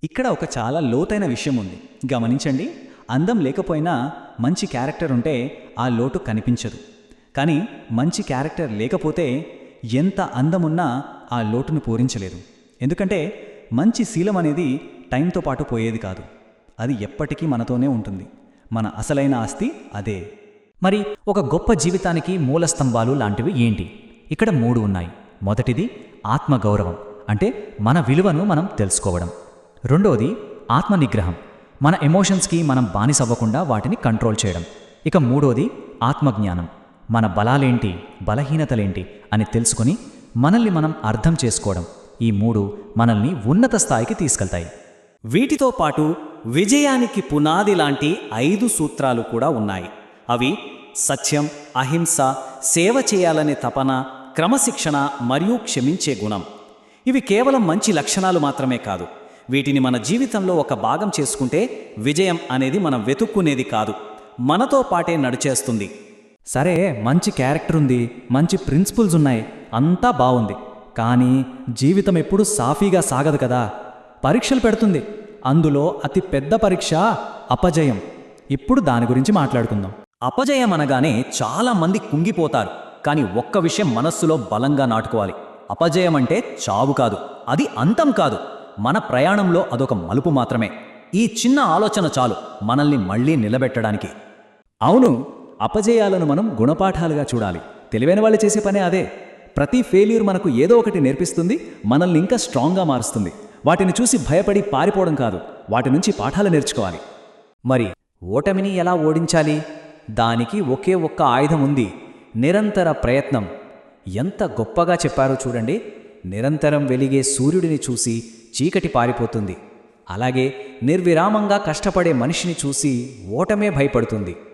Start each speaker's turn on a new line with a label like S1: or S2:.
S1: ఇక్కడ ఒక చాలా లోతైన విషయం ఉంది. గమనించండి. అందం లేకపోయినా మంచి క్యారెక్టర్ ఉంటే ఆ లోటు కనిపించదు. కానీ మంచి క్యారెక్టర్ లేకపోతే ఎంత అందమున్నా ఆ లోటును పూరించలేదు. ఎందుకంటే మంచి శీలం అనేది టైంతో పాటు పోయేది కాదు. అది ఎప్పటికీ మనతోనే ఉంటుంది. మన అసలైన ఆస్తి అదే.
S2: మరి ఒక గొప్ప జీవితానికి మూలస్తంభాలు లాంటివి ఏంటి? ఇక్కడ 3 ఉన్నాయి. మొదటిది ఆత్మగౌరవం, అంటే మన విలువను మనం తెలుసుకోవడం. రెండోది ఆత్మనిగ్రహం, మన ఎమోషన్స్కి మనం బానిసవ్వకుండా వాటిని కంట్రోల్ చేయడం. ఇక మూడోది ఆత్మజ్ఞానం, మన బలాలేంటి బలహీనతలేంటి అని తెలుసుకొని మనల్ని మనం అర్థం చేసుకోవడం. ఈ 3 మనల్ని ఉన్నత స్థాయికి తీసుకెళ్తాయి.
S3: వీటితో పాటు విజయానికి పునాది లాంటి 5 సూత్రాలు కూడా ఉన్నాయి. అవి సత్యం, అహింస, సేవ చేయాలనే తపన, క్రమశిక్షణ మరియు క్షమించే గుణం. ఇవి కేవలం మంచి లక్షణాలు మాత్రమే కాదు. వీటిని మన జీవితంలో ఒక భాగం చేసుకుంటే విజయం అనేది మనం వెతుక్కునేది కాదు, మనతో పాటే నడిచేస్తుంది.
S1: సరే, మంచి క్యారెక్టర్ ఉంది, మంచి ప్రిన్సిపల్స్ ఉన్నాయి, అంతా బాగుంది. కానీ జీవితం ఎప్పుడూ సాఫీగా సాగదు కదా. పరీక్షలు పెడుతుంది. అందులో అతి పెద్ద పరీక్ష అపజయం. ఇప్పుడు దాని గురించి మాట్లాడుకుందాం.
S3: అపజయం అనగానే చాలా మంది కుంగిపోతారు. కానీ ఒక్క విషయం మనస్సులో బలంగా నాటుకోవాలి. అపజయం అంటే చావు కాదు, అది అంతం కాదు. మన ప్రయాణంలో అదొక మలుపు మాత్రమే. ఈ చిన్న ఆలోచన చాలు మనల్ని మళ్ళీ నిలబెట్టడానికి.
S1: అవును, అపజయాలను మనం గుణపాఠాలుగా చూడాలి. తెలివైన వాళ్ళు చేసే పనే అదే. ప్రతి ఫెయిల్యూర్ మనకు ఏదో ఒకటి నేర్పిస్తుంది, మనల్ని ఇంకా స్ట్రాంగ్గా మారుస్తుంది. వాటిని చూసి భయపడి పారిపోవడం కాదు, వాటి నుంచి పాఠాలు నేర్చుకోవాలి.
S3: మరి ఓటమిని ఎలా ఓడించాలి? దానికి ఒకే ఒక్క ఆయుధం ఉంది: నిరంతర ప్రయత్నం. ఎంత గొప్పగా చెప్పారో చూడండి. నిరంతరం వెలిగే సూర్యుడిని చూసి చీకటి పారిపోతుంది. అలాగే నిర్విరామంగా కష్టపడే మనిషిని చూసి ఓటమే భయపడుతుంది.